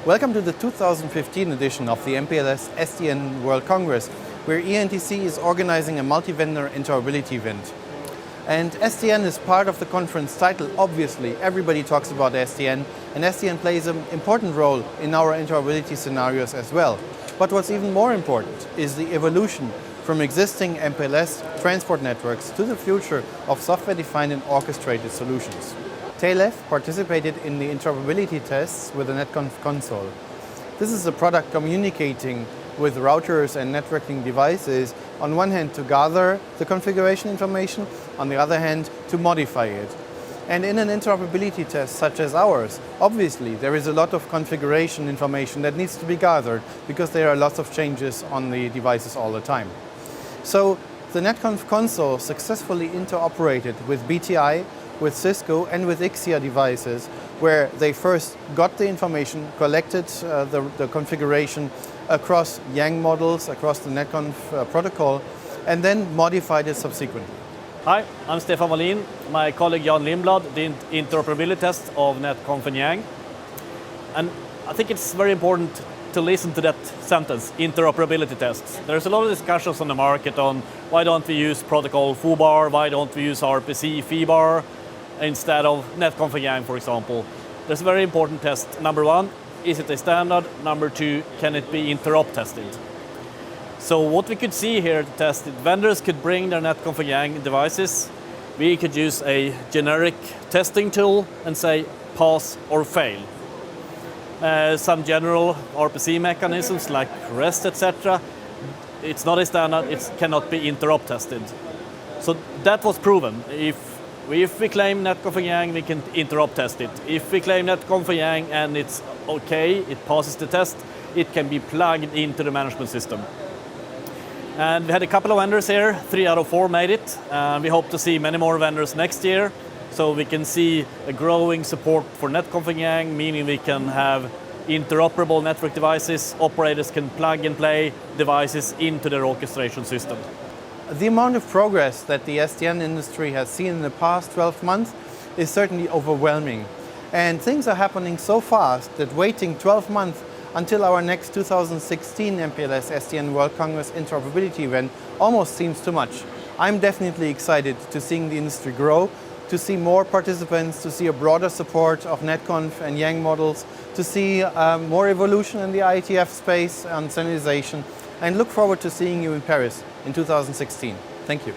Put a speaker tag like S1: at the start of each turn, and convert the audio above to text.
S1: Welcome to the 2015 edition of the MPLS SDN World Congress, where EANTC is organizing a multi-vendor interoperability event. And SDN is part of the conference title. Obviously, everybody talks about SDN, and SDN plays an important role in our interoperability scenarios as well. But what's even more important is the evolution from existing MPLS transport networks to the future of software-defined and orchestrated solutions. TALEF participated in the interoperability tests with the NetConf console. This is a product communicating with routers and networking devices, on one hand to gather the configuration information, on the other hand to modify it. And in an interoperability test such as ours, obviously there is a lot of configuration information that needs to be gathered because there are lots of changes on the devices all the time. So the NetConf console successfully interoperated with BTI, with Cisco and with Ixia devices, where they first got the information, collected the configuration across YANG models, across the NetConf protocol, and then modified it subsequently.
S2: Hi, I'm Stefan Wallin. My colleague Jan Lindblad did interoperability test of NetConf and YANG. And I think it's very important to listen to that sentence, interoperability tests. There's a lot of discussions on the market on why don't we use protocol foobar, why don't we use RPC foobar instead of NetConf and YANG, for example. There's a very important test. Number one, is it a standard? Number two, can it be interop tested? So what we could see here to test it, vendors could bring their NetConf and YANG devices. We could use a generic testing tool and say pass or fail. Some general RPC mechanisms like REST, etc. It's not a standard, it cannot be interop tested. So that was proven. If we claim NetConf and YANG, we can interop test it. If we claim NetConf and YANG and it's okay, it passes the test, it can be plugged into the management system. And we had a couple of vendors here, 3 out of 4 made it. We hope to see many more vendors next year, so we can see a growing support for NetConf and YANG, meaning we can have interoperable network devices. Operators can plug and play devices into their orchestration system.
S1: The amount of progress that the SDN industry has seen in the past 12 months is certainly overwhelming. And things are happening so fast that waiting 12 months until our next 2016 MPLS SDN World Congress interoperability event almost seems too much. I'm definitely excited to seeing the industry grow, to see more participants, to see a broader support of NetConf and YANG models, to see more evolution in the IETF space and standardization, and look forward to seeing you in Paris in 2016. Thank you.